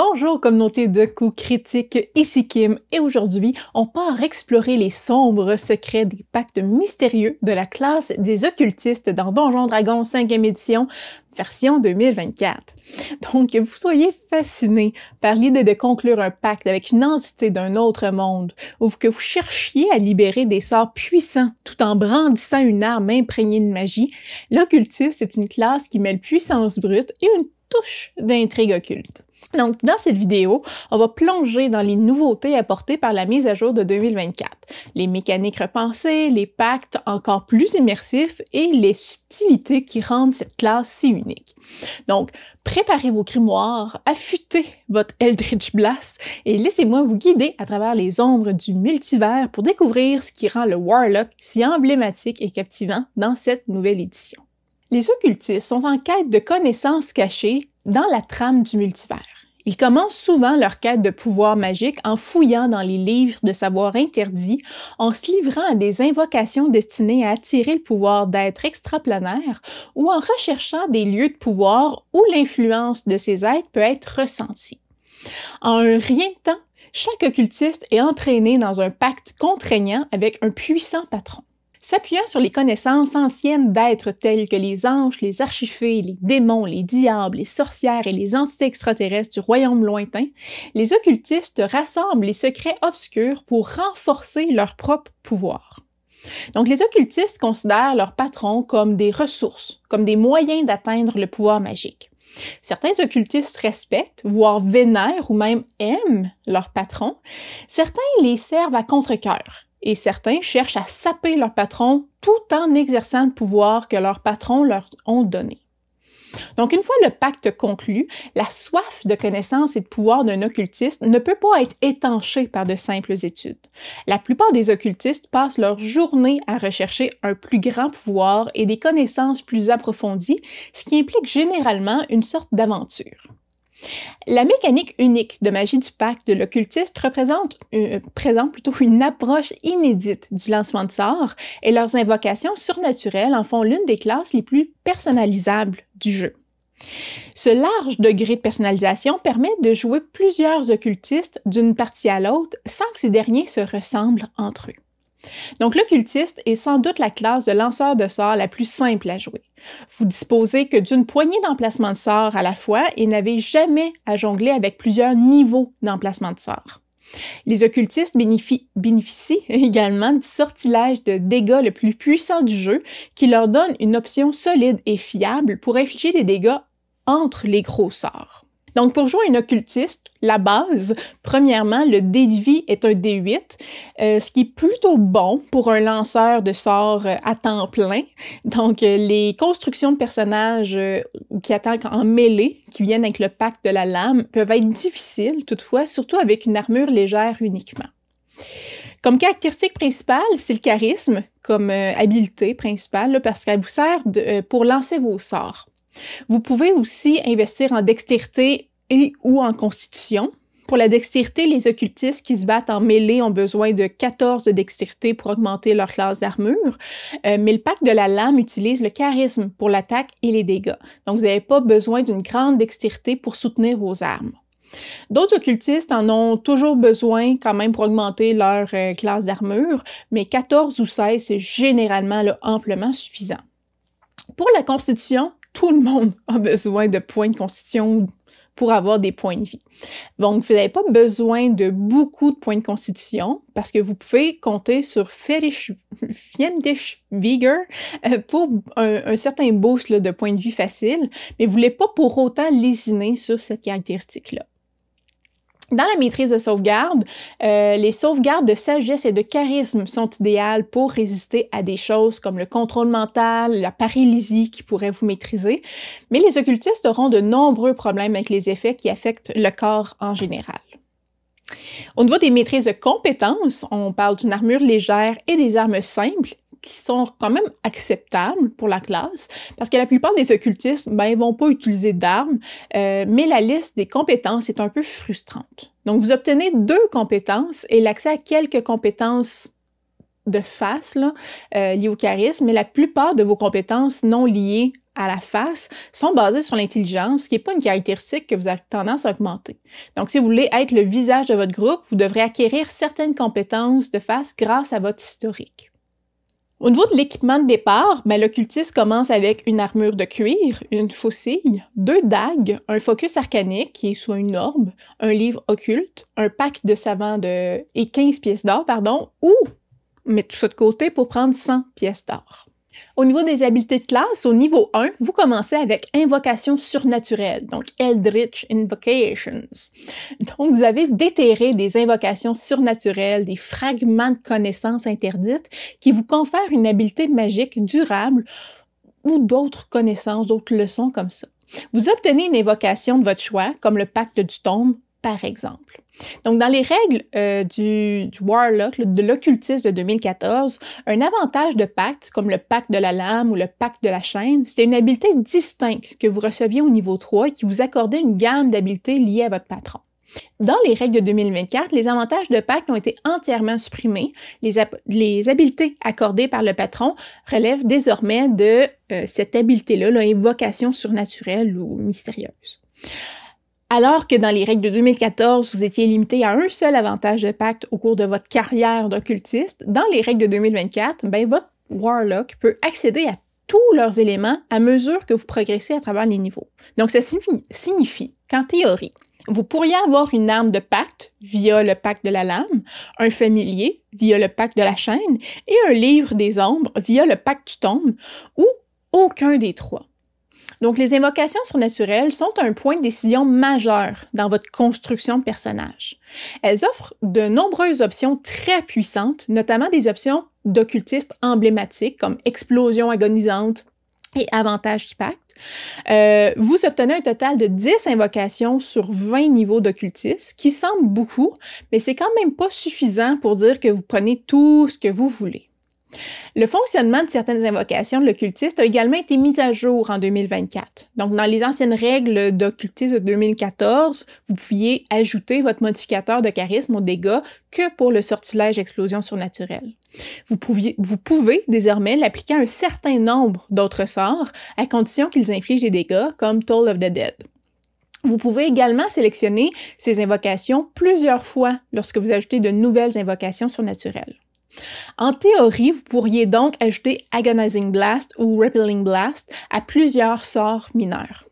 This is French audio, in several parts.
Bonjour communauté de coups critiques, ici Kim et aujourd'hui on part explorer les sombres secrets des pactes mystérieux de la classe des occultistes dans Donjons Dragons 5e édition, version 2024. Donc que vous soyez fascinés par l'idée de conclure un pacte avec une entité d'un autre monde ou que vous cherchiez à libérer des sorts puissants tout en brandissant une arme imprégnée de magie, l'occultiste est une classe qui mêle puissance brute et une touche d'intrigue occulte. Donc, dans cette vidéo, on va plonger dans les nouveautés apportées par la mise à jour de 2024, les mécaniques repensées, les pactes encore plus immersifs et les subtilités qui rendent cette classe si unique. Donc, préparez vos grimoires, affûtez votre Eldritch Blast et laissez-moi vous guider à travers les ombres du multivers pour découvrir ce qui rend le Warlock si emblématique et captivant dans cette nouvelle édition. Les occultistes sont en quête de connaissances cachées dans la trame du multivers. Ils commencent souvent leur quête de pouvoir magique en fouillant dans les livres de savoir interdits, en se livrant à des invocations destinées à attirer le pouvoir d'êtres extraplanaires ou en recherchant des lieux de pouvoir où l'influence de ces êtres peut être ressentie. En un rien de temps, chaque occultiste est entraîné dans un pacte contraignant avec un puissant patron. S'appuyant sur les connaissances anciennes d'êtres tels que les anges, les archifées, les démons, les diables, les sorcières et les entités extraterrestres du royaume lointain, les occultistes rassemblent les secrets obscurs pour renforcer leur propre pouvoir. Donc, les occultistes considèrent leurs patrons comme des ressources, comme des moyens d'atteindre le pouvoir magique. Certains occultistes respectent, voire vénèrent ou même aiment leurs patrons. Certains les servent à contre-cœur. Et certains cherchent à saper leur patron tout en exerçant le pouvoir que leurs patrons leur ont donné. Donc, une fois le pacte conclu, la soif de connaissance et de pouvoir d'un occultiste ne peut pas être étanchée par de simples études. La plupart des occultistes passent leur journée à rechercher un plus grand pouvoir et des connaissances plus approfondies, ce qui implique généralement une sorte d'aventure. La mécanique unique de magie du pacte de l'occultiste présente plutôt une approche inédite du lancement de sorts et leurs invocations surnaturelles en font l'une des classes les plus personnalisables du jeu. Ce large degré de personnalisation permet de jouer plusieurs occultistes d'une partie à l'autre sans que ces derniers se ressemblent entre eux. Donc, l'occultiste est sans doute la classe de lanceur de sorts la plus simple à jouer. Vous disposez que d'une poignée d'emplacements de sorts à la fois et n'avez jamais à jongler avec plusieurs niveaux d'emplacement de sorts. Les occultistes bénéficient également du sortilège de dégâts le plus puissant du jeu qui leur donne une option solide et fiable pour infliger des dégâts entre les gros sorts. Donc, pour jouer un occultiste, la base, premièrement, le dé de vie est un D8, ce qui est plutôt bon pour un lanceur de sorts à temps plein. Donc, les constructions de personnages qui attaquent en mêlée, qui viennent avec le pacte de la lame, peuvent être difficiles, toutefois, surtout avec une armure légère uniquement. Comme caractéristique principale, c'est le charisme, comme habileté principale, là, parce qu'elle vous sert pour lancer vos sorts. Vous pouvez aussi investir en dextérité et ou en constitution. Pour la dextérité, les occultistes qui se battent en mêlée ont besoin de 14 de dextérité pour augmenter leur classe d'armure, mais le pacte de la lame utilise le charisme pour l'attaque et les dégâts. Donc, vous n'avez pas besoin d'une grande dextérité pour soutenir vos armes. D'autres occultistes en ont toujours besoin quand même pour augmenter leur classe d'armure, mais 14 ou 16, c'est généralement là, amplement suffisant. Pour la constitution, tout le monde a besoin de points de constitution pour avoir des points de vie. Donc, vous n'avez pas besoin de beaucoup de points de constitution parce que vous pouvez compter sur Fiendish-Vigor pour un certain boost là, de points de vie facile, mais vous ne voulez pas pour autant lésiner sur cette caractéristique-là. Dans la maîtrise de sauvegarde, les sauvegardes de sagesse et de charisme sont idéales pour résister à des choses comme le contrôle mental, la paralysie qui pourrait vous maîtriser, mais les occultistes auront de nombreux problèmes avec les effets qui affectent le corps en général. Au niveau des maîtrises de compétences, on parle d'une armure légère et des armes simples, qui sont quand même acceptables pour la classe, parce que la plupart des occultistes, ils vont pas utiliser d'armes, mais la liste des compétences est un peu frustrante. Donc, vous obtenez 2 compétences et l'accès à quelques compétences de face, là, liées au charisme, mais la plupart de vos compétences non liées à la face sont basés sur l'intelligence, ce qui n'est pas une caractéristique que vous avez tendance à augmenter. Donc, si vous voulez être le visage de votre groupe, vous devrez acquérir certaines compétences de face grâce à votre historique. Au niveau de l'équipement de départ, l'occultiste commence avec une armure de cuir, une faucille, 2 dagues, un focus arcanique, qui est soit une orbe, un livre occulte, un pack de savants et 15 pièces d'or, ou mettre tout ça de côté pour prendre 100 pièces d'or. Au niveau des habiletés de classe, au niveau 1, vous commencez avec Invocation surnaturelle, donc Eldritch Invocations. Donc, vous avez déterré des invocations surnaturelles, des fragments de connaissances interdites qui vous confèrent une habileté magique durable ou d'autres connaissances, d'autres leçons comme ça. Vous obtenez une invocation de votre choix, comme le Pacte du Tombe, par exemple. Donc, dans les règles du Warlock, de l'occultiste de 2014, un avantage de pacte, comme le pacte de la lame ou le pacte de la chaîne, c'était une habileté distincte que vous receviez au niveau 3 et qui vous accordait une gamme d'habiletés liées à votre patron. Dans les règles de 2024, les avantages de pacte ont été entièrement supprimés. Les habiletés accordées par le patron relèvent désormais de cette habileté-là, l'invocation surnaturelle ou mystérieuse. Alors que dans les règles de 2014, vous étiez limité à un seul avantage de pacte au cours de votre carrière d'occultiste, dans les règles de 2024, votre Warlock peut accéder à tous leurs éléments à mesure que vous progressez à travers les niveaux. Donc, ça signifie qu'en théorie, vous pourriez avoir une arme de pacte via le pacte de la lame, un familier via le pacte de la chaîne et un livre des ombres via le pacte du tombe ou aucun des 3. Donc, les invocations surnaturelles sont un point de décision majeur dans votre construction de personnage. Elles offrent de nombreuses options très puissantes, notamment des options d'occultistes emblématiques comme explosion agonisante et avantage du pacte. Vous obtenez un total de 10 invocations sur 20 niveaux d'occultisme, qui semble beaucoup, mais c'est quand même pas suffisant pour dire que vous prenez tout ce que vous voulez. Le fonctionnement de certaines invocations de l'occultiste a également été mis à jour en 2024. Donc, dans les anciennes règles d'occultisme de 2014, vous pouviez ajouter votre modificateur de charisme aux dégâts que pour le sortilège explosion surnaturelle. Vous pouvez désormais l'appliquer à un certain nombre d'autres sorts, à condition qu'ils infligent des dégâts, comme Toll of the Dead. Vous pouvez également sélectionner ces invocations plusieurs fois lorsque vous ajoutez de nouvelles invocations surnaturelles. En théorie, vous pourriez donc ajouter Agonizing Blast ou Repelling Blast à plusieurs sorts mineurs.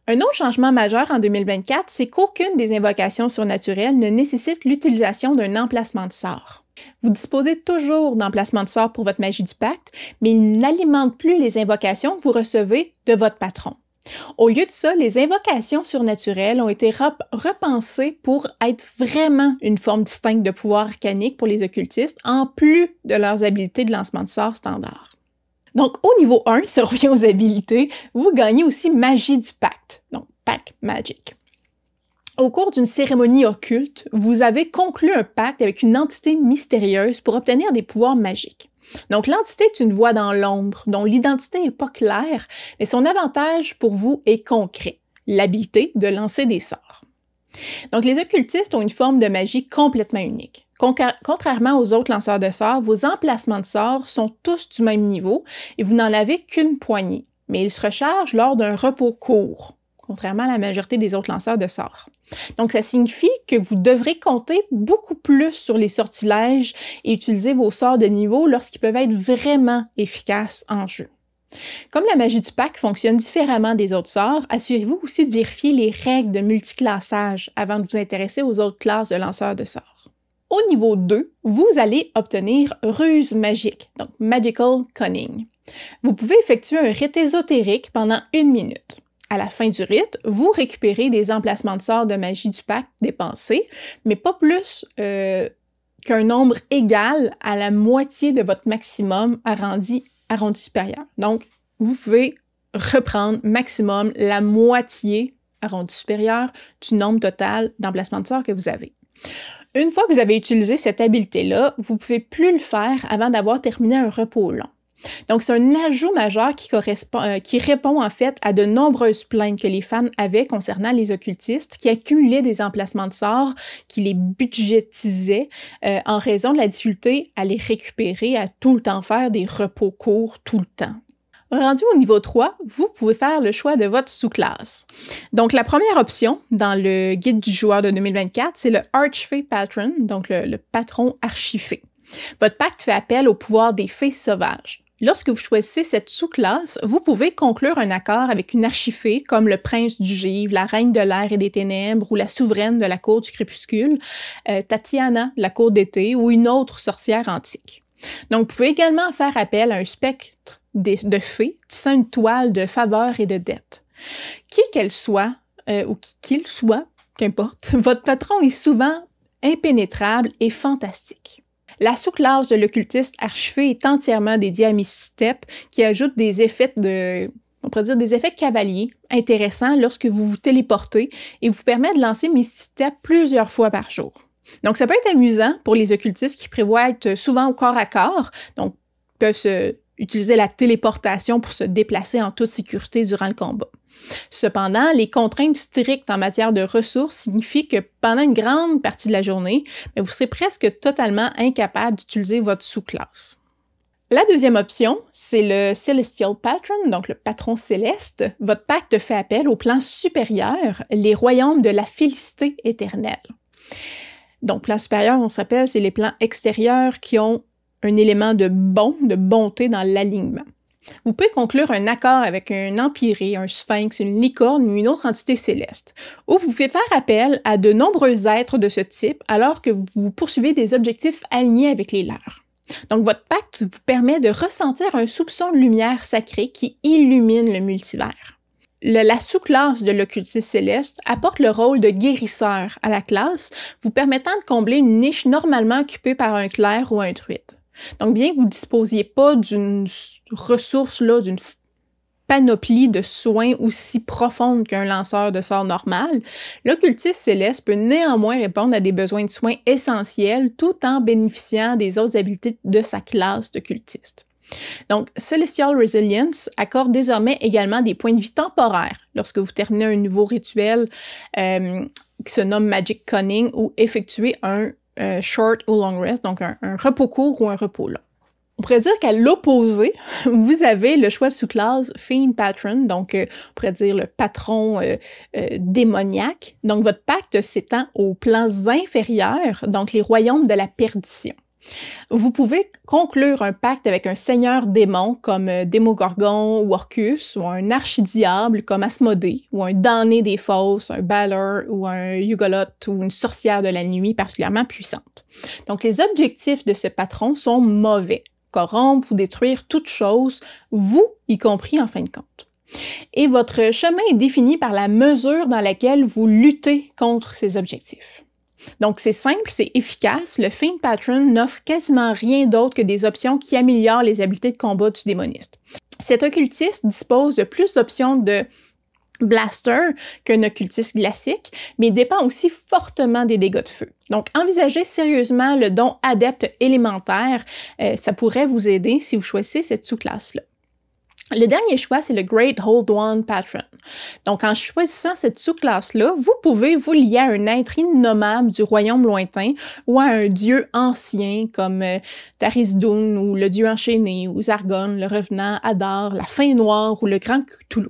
Un autre changement majeur en 2024, c'est qu'aucune des invocations surnaturelles ne nécessite l'utilisation d'un emplacement de sort. Vous disposez toujours d'emplacements de sort pour votre magie du pacte, mais il n'alimente plus les invocations que vous recevez de votre patron. Au lieu de ça, les invocations surnaturelles ont été repensées pour être vraiment une forme distincte de pouvoir arcanique pour les occultistes, en plus de leurs habiletés de lancement de sorts standard. Donc, au niveau 1, si on revient aux habilités, vous gagnez aussi Magie du Pacte, donc Pact Magic. Au cours d'une cérémonie occulte, vous avez conclu un pacte avec une entité mystérieuse pour obtenir des pouvoirs magiques. Donc, l'entité est une voix dans l'ombre, dont l'identité n'est pas claire, mais son avantage pour vous est concret, l'habileté de lancer des sorts. Donc, les occultistes ont une forme de magie complètement unique. Contrairement aux autres lanceurs de sorts, vos emplacements de sorts sont tous du même niveau et vous n'en avez qu'une poignée, mais ils se rechargent lors d'un repos court, contrairement à la majorité des autres lanceurs de sorts. Donc, ça signifie que vous devrez compter beaucoup plus sur les sortilèges et utiliser vos sorts de niveau lorsqu'ils peuvent être vraiment efficaces en jeu. Comme la magie du pacte fonctionne différemment des autres sorts, assurez-vous aussi de vérifier les règles de multiclassage avant de vous intéresser aux autres classes de lanceurs de sorts. Au niveau 2, vous allez obtenir Ruse magique, donc Magical Cunning. Vous pouvez effectuer un rite ésotérique pendant 1 minute. À la fin du rite, vous récupérez des emplacements de sorts de magie du pacte dépensés, mais pas plus qu'un nombre égal à la moitié de votre maximum arrondi supérieur. Donc, vous pouvez reprendre maximum la moitié arrondi supérieur du nombre total d'emplacements de sorts que vous avez. Une fois que vous avez utilisé cette habileté-là, vous ne pouvez plus le faire avant d'avoir terminé un repos long. Donc, c'est un ajout majeur qui répond en fait à de nombreuses plaintes que les fans avaient concernant les occultistes qui accumulaient des emplacements de sorts, qui les budgétisaient en raison de la difficulté à les récupérer, à tout le temps faire des repos courts tout le temps. Rendu au niveau 3, vous pouvez faire le choix de votre sous-classe. Donc, la première option dans le guide du joueur de 2024, c'est le Archfey Patron, donc le patron archifée. Votre pacte fait appel au pouvoir des fées sauvages. Lorsque vous choisissez cette sous-classe, vous pouvez conclure un accord avec une archifée comme le prince du givre, la reine de l'air et des ténèbres ou la souveraine de la cour du crépuscule, Tatiana de la cour d'été ou une autre sorcière antique. Donc, vous pouvez également faire appel à un spectre de fées tissant une toile de faveur et de dette. Qui qu'elle soit, ou qu'il soit, qu'importe, votre patron est souvent impénétrable et fantastique. La sous-classe de l'occultiste archivé est entièrement dédiée à Mystep, qui ajoute des effets on pourrait dire des effets cavaliers intéressants lorsque vous vous téléportez et vous permet de lancer Mystep plusieurs fois par jour. Donc, ça peut être amusant pour les occultistes qui prévoient être souvent au corps à corps, donc peuvent utiliser la téléportation pour se déplacer en toute sécurité durant le combat. Cependant, les contraintes strictes en matière de ressources signifient que pendant une grande partie de la journée, vous serez presque totalement incapable d'utiliser votre sous-classe. La deuxième option, c'est le Celestial Patron, donc le patron céleste. Votre pacte fait appel au plan supérieur, les royaumes de la félicité éternelle. Donc, plan supérieur, on se rappelle, c'est les plans extérieurs qui ont un élément de bonté dans l'alignement. Vous pouvez conclure un accord avec un empyrée, un sphinx, une licorne ou une autre entité céleste, ou vous pouvez faire appel à de nombreux êtres de ce type alors que vous poursuivez des objectifs alignés avec les leurs. Donc, votre pacte vous permet de ressentir un soupçon de lumière sacrée qui illumine le multivers. La sous-classe de l'occultiste céleste apporte le rôle de guérisseur à la classe, vous permettant de combler une niche normalement occupée par un clerc ou un druide. Donc, bien que vous ne disposiez pas d'une ressource, d'une panoplie de soins aussi profonde qu'un lanceur de sorts normal, l'occultiste céleste peut néanmoins répondre à des besoins de soins essentiels tout en bénéficiant des autres habiletés de sa classe d'occultiste. Donc, Celestial Resilience accorde désormais également des points de vie temporaires lorsque vous terminez un nouveau rituel qui se nomme Magic Cunning ou effectuez un short ou long rest, donc un repos court ou un repos long. On pourrait dire qu'à l'opposé, vous avez le choix de sous-classe Fiend Patron, donc on pourrait dire le patron démoniaque. Donc, votre pacte s'étend aux plans inférieurs, donc les royaumes de la perdition. Vous pouvez conclure un pacte avec un seigneur démon comme Démogorgon ou Orcus, ou un archidiable comme Asmodée, ou un damné des fosses, un Balor ou un Yugoloth ou une sorcière de la nuit particulièrement puissante. Donc les objectifs de ce patron sont mauvais, corrompre ou détruire toute chose, vous y compris en fin de compte. Et votre chemin est défini par la mesure dans laquelle vous luttez contre ces objectifs. Donc, c'est simple, c'est efficace. Le Fiend Patron n'offre quasiment rien d'autre que des options qui améliorent les habiletés de combat du démoniste. Cet occultiste dispose de plus d'options de blaster qu'un occultiste classique, mais dépend aussi fortement des dégâts de feu. Donc, envisagez sérieusement le don adepte élémentaire. Ça pourrait vous aider si vous choisissez cette sous-classe-là. Le dernier choix, c'est le Great Hold One Patron. Donc, en choisissant cette sous-classe-là, vous pouvez vous lier à un être innommable du royaume lointain ou à un dieu ancien comme Tarisdun ou le dieu enchaîné ou Zargon, le revenant, Adar, la fin noire ou le grand Cthulhu.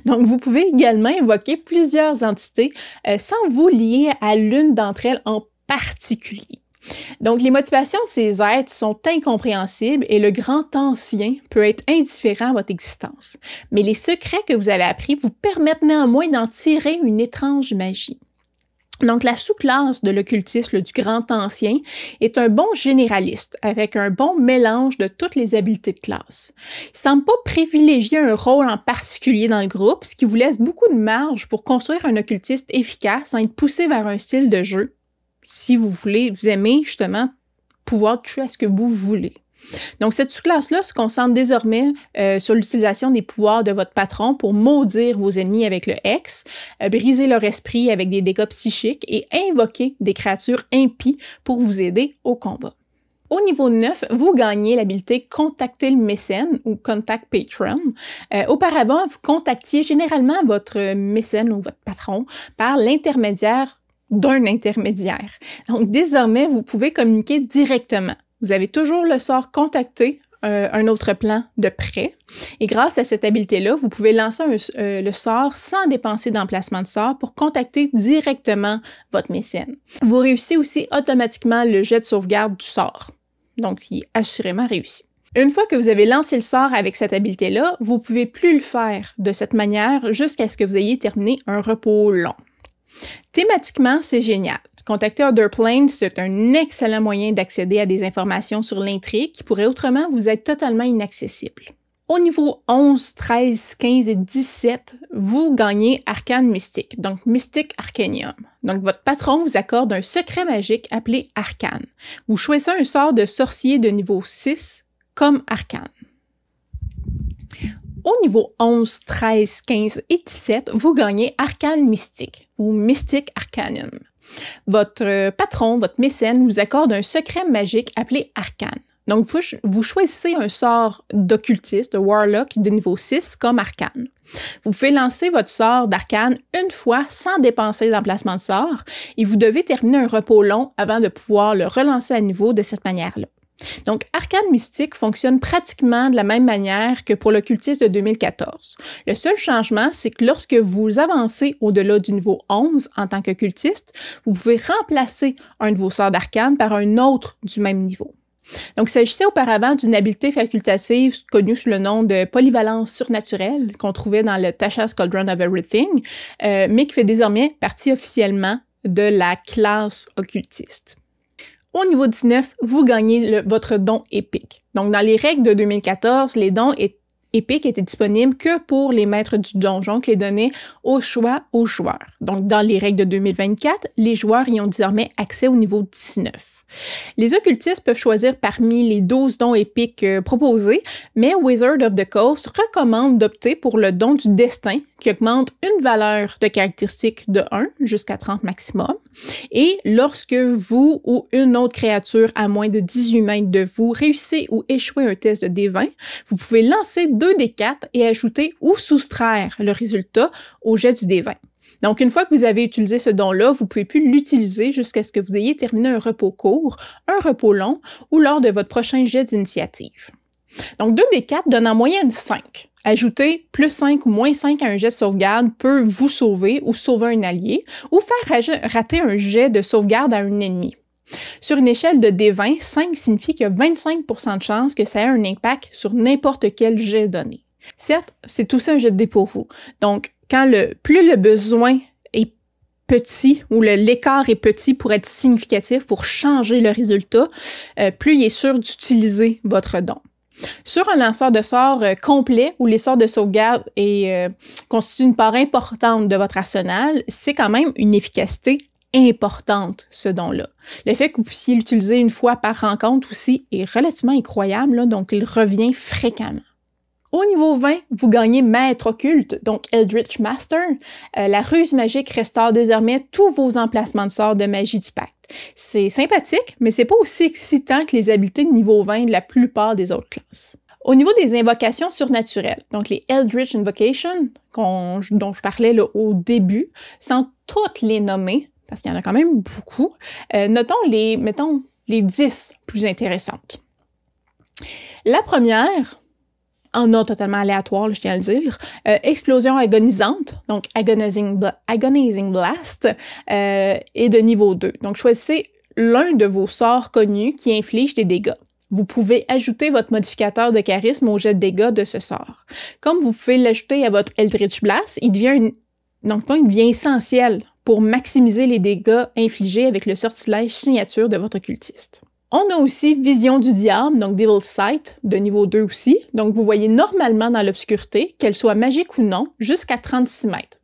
Donc, vous pouvez également invoquer plusieurs entités sans vous lier à l'une d'entre elles en particulier. Donc, les motivations de ces êtres sont incompréhensibles et le grand ancien peut être indifférent à votre existence. Mais les secrets que vous avez appris vous permettent néanmoins d'en tirer une étrange magie. Donc, la sous-classe de l'occultisme du grand ancien est un bon généraliste avec un bon mélange de toutes les habiletés de classe. Il semble pas privilégier un rôle en particulier dans le groupe, ce qui vous laisse beaucoup de marge pour construire un occultiste efficace sans être poussé vers un style de jeu, si vous aimez justement pouvoir toucher à ce que vous voulez. Donc, cette sous-classe-là se concentre désormais sur l'utilisation des pouvoirs de votre patron pour maudire vos ennemis avec le Hex, briser leur esprit avec des dégâts psychiques et invoquer des créatures impies pour vous aider au combat. Au niveau 9, vous gagnez l'habilité « Contacter le mécène » ou « Contact Patron ». Auparavant, vous contactiez généralement votre mécène ou votre patron par l'intermédiaire d'un intermédiaire. Donc, désormais, vous pouvez communiquer directement. Vous avez toujours le sort « Contacter » un autre plan de près. Et grâce à cette habileté-là, vous pouvez lancer le sort sans dépenser d'emplacement de sort pour contacter directement votre mécène. Vous réussissez aussi automatiquement le jet de sauvegarde du sort. Donc, il est assurément réussi. Une fois que vous avez lancé le sort avec cette habileté-là, vous ne pouvez plus le faire de cette manière jusqu'à ce que vous ayez terminé un repos long. Thématiquement, c'est génial. Contacter Otherplane, c'est un excellent moyen d'accéder à des informations sur l'intrigue qui pourraient autrement vous être totalement inaccessibles. Au niveau 11, 13, 15 et 17, vous gagnez Arcane Mystique, donc Mystic Arcanium. Donc, votre patron vous accorde un secret magique appelé Arcane. Vous choisissez un sort de sorcier de niveau 6 comme Arcane. Au niveau 11, 13, 15 et 17, vous gagnez Arcane Mystique ou Mystic Arcanium. Votre patron, votre mécène, vous accorde un secret magique appelé Arcane. Donc, vous choisissez un sort d'occultiste, de Warlock de niveau 6 comme Arcane. Vous pouvez lancer votre sort d'Arcane une fois sans dépenser d'emplacement de sort et vous devez terminer un repos long avant de pouvoir le relancer à nouveau de cette manière-là. Donc, Arcane Mystique fonctionne pratiquement de la même manière que pour l'occultiste de 2014. Le seul changement, c'est que lorsque vous avancez au-delà du niveau 11 en tant qu'occultiste, vous pouvez remplacer un de vos sorts d'Arcane par un autre du même niveau. Donc, il s'agissait auparavant d'une habileté facultative connue sous le nom de polyvalence surnaturelle qu'on trouvait dans le Tasha's Cauldron of Everything, mais qui fait désormais partie officiellement de la classe occultiste. Au niveau 19, vous gagnez votre don épique. Donc, dans les règles de 2014, les dons épiques étaient disponibles que pour les maîtres du donjon qui les donnaient au choix aux joueurs. Donc, dans les règles de 2024, les joueurs y ont désormais accès au niveau 19. Les occultistes peuvent choisir parmi les 12 dons épiques proposés, mais Wizard of the Coast recommande d'opter pour le don du destin qui augmente une valeur de caractéristique de 1 jusqu'à 30 maximum. Et lorsque vous ou une autre créature à moins de 18 mètres de vous réussissez ou échouez un test de D20, vous pouvez lancer 2d4 et ajouter ou soustraire le résultat au jet du D20. Donc, une fois que vous avez utilisé ce don-là, vous ne pouvez plus l'utiliser jusqu'à ce que vous ayez terminé un repos court, un repos long ou lors de votre prochain jet d'initiative. Donc, 2d4 donne en moyenne 5. Ajouter plus 5 ou moins 5 à un jet de sauvegarde peut vous sauver ou sauver un allié ou faire rater un jet de sauvegarde à un ennemi. Sur une échelle de D20, 5 signifie qu'il y a 25% de chances que ça ait un impact sur n'importe quel jet donné. Certes, c'est aussi un jet de dés pour vous. Donc, plus le besoin est petit ou l'écart est petit pour être significatif, pour changer le résultat, plus il est sûr d'utiliser votre don. Sur un lanceur de sorts complet où les sorts de sauvegarde constituent une part importante de votre arsenal, c'est quand même une efficacité importante, ce don-là. Le fait que vous puissiez l'utiliser une fois par rencontre aussi est relativement incroyable, là, donc il revient fréquemment. Au niveau 20, vous gagnez Maître occulte, donc Eldritch Master. La ruse magique restaure désormais tous vos emplacements de sorts de magie du pacte. C'est sympathique, mais c'est pas aussi excitant que les habiletés de niveau 20 de la plupart des autres classes. Au niveau des invocations surnaturelles, donc les Eldritch Invocations, dont je parlais là, au début, sans toutes les nommer, parce qu'il y en a quand même beaucoup, notons les 10 plus intéressantes. La première, en ordre totalement aléatoire, là, je tiens à le dire, explosion agonisante, donc Agonizing Blast, est de niveau 2. Donc, choisissez l'un de vos sorts connus qui inflige des dégâts. Vous pouvez ajouter votre modificateur de charisme au jet de dégâts de ce sort. Comme vous pouvez l'ajouter à votre Eldritch Blast, il devient essentiel pour maximiser les dégâts infligés avec le sortilège signature de votre occultiste. On a aussi Vision du diable, donc Devil's Sight, de niveau 2 aussi. Donc, vous voyez normalement dans l'obscurité, qu'elle soit magique ou non, jusqu'à 36 mètres,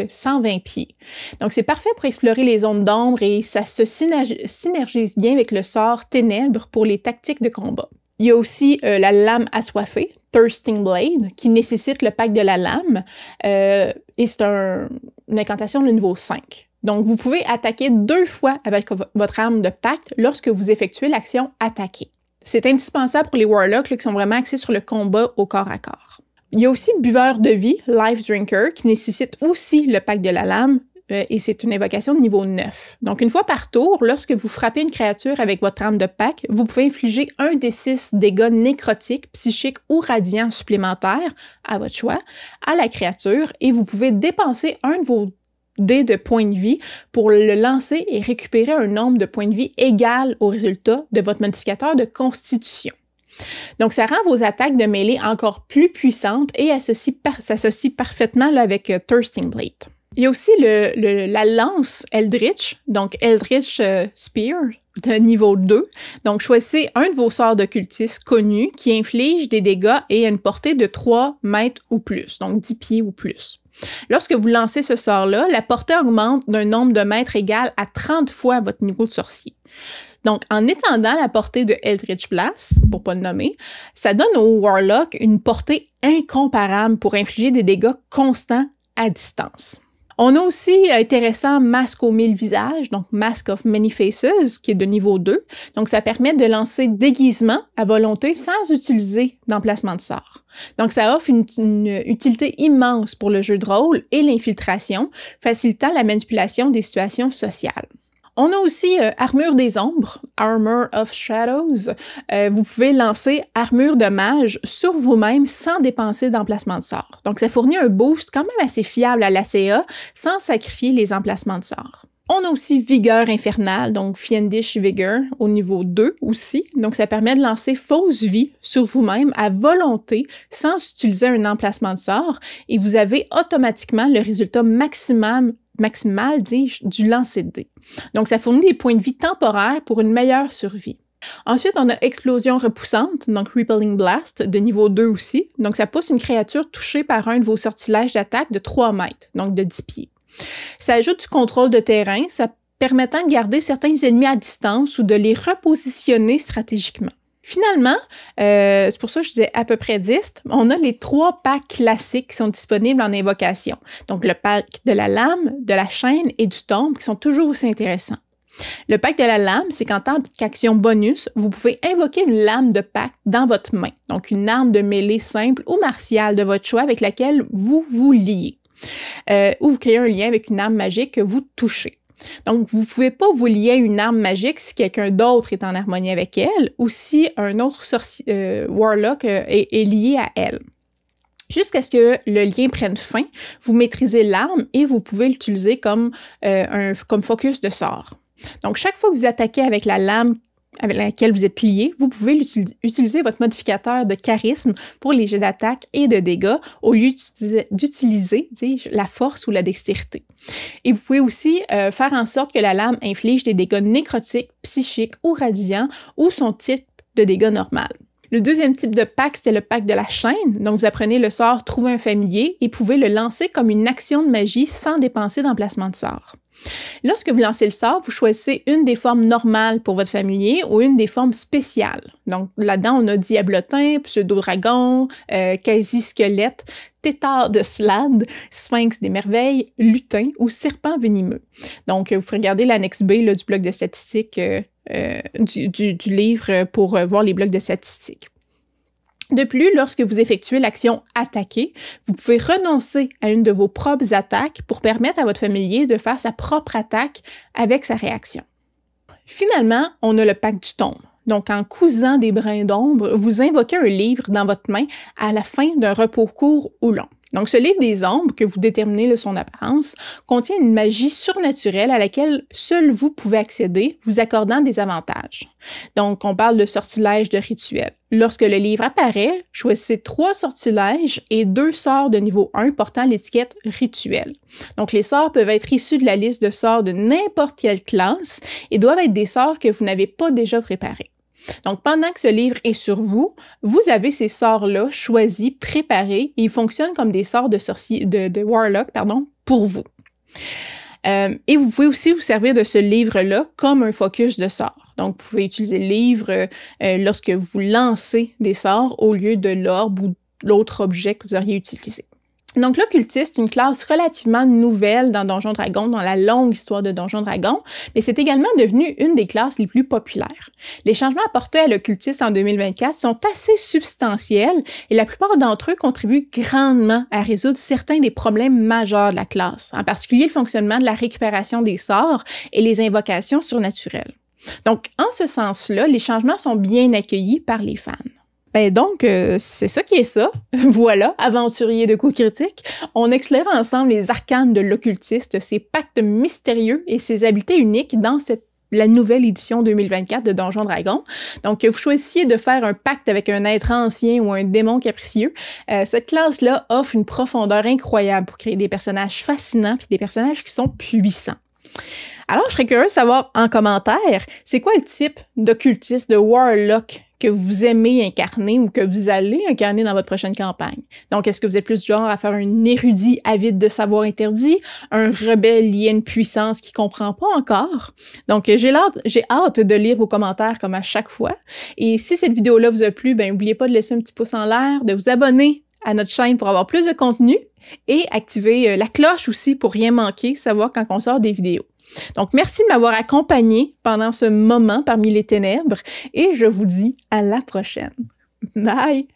120 pieds. Donc, c'est parfait pour explorer les zones d'ombre et ça se synergise bien avec le sort Ténèbres pour les tactiques de combat. Il y a aussi la lame assoiffée, Thirsting Blade, qui nécessite le pacte de la lame, et c'est une incantation de niveau 5. Donc, vous pouvez attaquer 2 fois avec votre arme de pacte lorsque vous effectuez l'action « Attaquer ». C'est indispensable pour les Warlocks là, qui sont vraiment axés sur le combat au corps à corps. Il y a aussi Buveur de vie, Life Drinker, qui nécessite aussi le pacte de la lame, et c'est une invocation de niveau 9. Donc, une fois par tour, lorsque vous frappez une créature avec votre arme de Pâques, vous pouvez infliger 1 des 6 dégâts nécrotiques, psychiques ou radiants supplémentaires, à votre choix, à la créature, et vous pouvez dépenser un de vos dés de points de vie pour le lancer et récupérer un nombre de points de vie égal au résultat de votre modificateur de constitution. Donc, ça rend vos attaques de mêlée encore plus puissantes et s'associe parfaitement là, avec Thirsting Blade. Il y a aussi la lance Eldritch, donc Eldritch Spear de niveau 2. Donc, choisissez un de vos sorts d'occultistes connus qui inflige des dégâts et a une portée de 3 mètres ou plus, donc 10 pieds ou plus. Lorsque vous lancez ce sort-là, la portée augmente d'un nombre de mètres égal à 30 fois votre niveau de sorcier. Donc, en étendant la portée de Eldritch Blast, pour pas le nommer, ça donne au Warlock une portée incomparable pour infliger des dégâts constants à distance. On a aussi intéressant Mask aux 1000 visages, donc Mask of Many Faces, qui est de niveau 2. Donc, ça permet de lancer déguisement à volonté sans utiliser d'emplacement de sort. Donc, ça offre une utilité immense pour le jeu de rôle et l'infiltration, facilitant la manipulation des situations sociales. On a aussi Armure des Ombres, Armor of Shadows. Vous pouvez lancer Armure de Mage sur vous-même sans dépenser d'emplacement de sort. Donc, ça fournit un boost quand même assez fiable à l'ACA sans sacrifier les emplacements de sort. On a aussi Vigueur Infernale, donc Fiendish Vigor, au niveau 2 aussi. Donc, ça permet de lancer Fausse Vie sur vous-même à volonté sans utiliser un emplacement de sort et vous avez automatiquement le résultat maximal, dis-je, du lancer de dés. Donc, ça fournit des points de vie temporaires pour une meilleure survie. Ensuite, on a Explosion Repoussante, donc Repelling Blast, de niveau 2 aussi. Donc, ça pousse une créature touchée par un de vos sortilèges d'attaque de 3 mètres, donc de 10 pieds. Ça ajoute du contrôle de terrain, ça permettant de garder certains ennemis à distance ou de les repositionner stratégiquement. Finalement, c'est pour ça que je disais à peu près 10, on a les 3 packs classiques qui sont disponibles en invocation. Donc, le pack de la lame, de la chaîne et du tombe qui sont toujours aussi intéressants. Le pack de la lame, c'est qu'en tant qu'action bonus, vous pouvez invoquer une lame de pacte dans votre main. Donc, une arme de mêlée simple ou martiale de votre choix avec laquelle vous vous liez. Ou vous créez un lien avec une arme magique que vous touchez. Donc, vous ne pouvez pas vous lier à une arme magique si quelqu'un d'autre est en harmonie avec elle ou si un autre Warlock est lié à elle. Jusqu'à ce que le lien prenne fin, vous maîtrisez l'arme et vous pouvez l'utiliser comme focus de sort. Donc, chaque fois que vous attaquez avec la lame avec laquelle vous êtes lié, vous pouvez utiliser votre modificateur de charisme pour les jets d'attaque et de dégâts au lieu d'utiliser, dis-je, la force ou la dextérité. Et vous pouvez aussi faire en sorte que la lame inflige des dégâts nécrotiques, psychiques ou radiants ou son type de dégâts normal. Le deuxième type de pack, c'était le pack de la chaîne. Donc, vous apprenez le sort Trouver un familier et pouvez le lancer comme une action de magie sans dépenser d'emplacement de sort. Lorsque vous lancez le sort, vous choisissez une des formes normales pour votre familier ou une des formes spéciales. Donc, là-dedans, on a Diablotin, Pseudo-dragon, Quasi-squelette, Tétard de Slade, Sphinx des merveilles, Lutin ou Serpent venimeux. Donc, vous pouvez regarder l'annexe B là, du bloc de statistiques du livre pour voir les blocs de statistiques. De plus, lorsque vous effectuez l'action « Attaquer », vous pouvez renoncer à une de vos propres attaques pour permettre à votre familier de faire sa propre attaque avec sa réaction. Finalement, on a le pacte du tombe. Donc, en cousant des brins d'ombre, vous invoquez un livre dans votre main à la fin d'un repos court ou long. Donc, ce livre des ombres, que vous déterminez de son apparence, contient une magie surnaturelle à laquelle seul vous pouvez accéder, vous accordant des avantages. Donc, on parle de sortilèges de rituel. Lorsque le livre apparaît, choisissez 3 sortilèges et 2 sorts de niveau 1 portant l'étiquette rituel. Donc, les sorts peuvent être issus de la liste de sorts de n'importe quelle classe et doivent être des sorts que vous n'avez pas déjà préparés. Donc, pendant que ce livre est sur vous, vous avez ces sorts-là choisis, préparés, et ils fonctionnent comme des sorts de Warlock, pour vous. Et vous pouvez aussi vous servir de ce livre-là comme un focus de sorts. Donc, vous pouvez utiliser le livre lorsque vous lancez des sorts au lieu de l'orbe ou l'autre objet que vous auriez utilisé. Donc l'occultiste, une classe relativement nouvelle dans Donjons Dragons, dans la longue histoire de Donjons Dragons, mais c'est également devenu une des classes les plus populaires. Les changements apportés à l'occultiste en 2024 sont assez substantiels et la plupart d'entre eux contribuent grandement à résoudre certains des problèmes majeurs de la classe, en particulier le fonctionnement de la récupération des sorts et les invocations surnaturelles. Donc, en ce sens-là, les changements sont bien accueillis par les fans. Ben donc, c'est ça qui est ça. Voilà, aventuriers de coups critiques. On explorera ensemble les arcanes de l'occultiste, ses pactes mystérieux et ses habiletés uniques dans la nouvelle édition 2024 de Donjons Dragons. Donc, que vous choisissiez de faire un pacte avec un être ancien ou un démon capricieux, cette classe-là offre une profondeur incroyable pour créer des personnages fascinants puis des personnages qui sont puissants. Alors, je serais curieux de savoir en commentaire, c'est quoi le type d'occultiste, de warlock que vous aimez incarner ou que vous allez incarner dans votre prochaine campagne. Donc, est-ce que vous êtes plus du genre à faire un érudit avide de savoir interdit, un rebelle lié à une puissance qu'il comprend pas encore? Donc, j'ai hâte de lire vos commentaires comme à chaque fois. Et si cette vidéo-là vous a plu, ben n'oubliez pas de laisser un petit pouce en l'air, de vous abonner à notre chaîne pour avoir plus de contenu et activer la cloche aussi pour rien manquer, savoir quand on sort des vidéos. Donc, merci de m'avoir accompagné pendant ce moment parmi les ténèbres et je vous dis à la prochaine. Bye!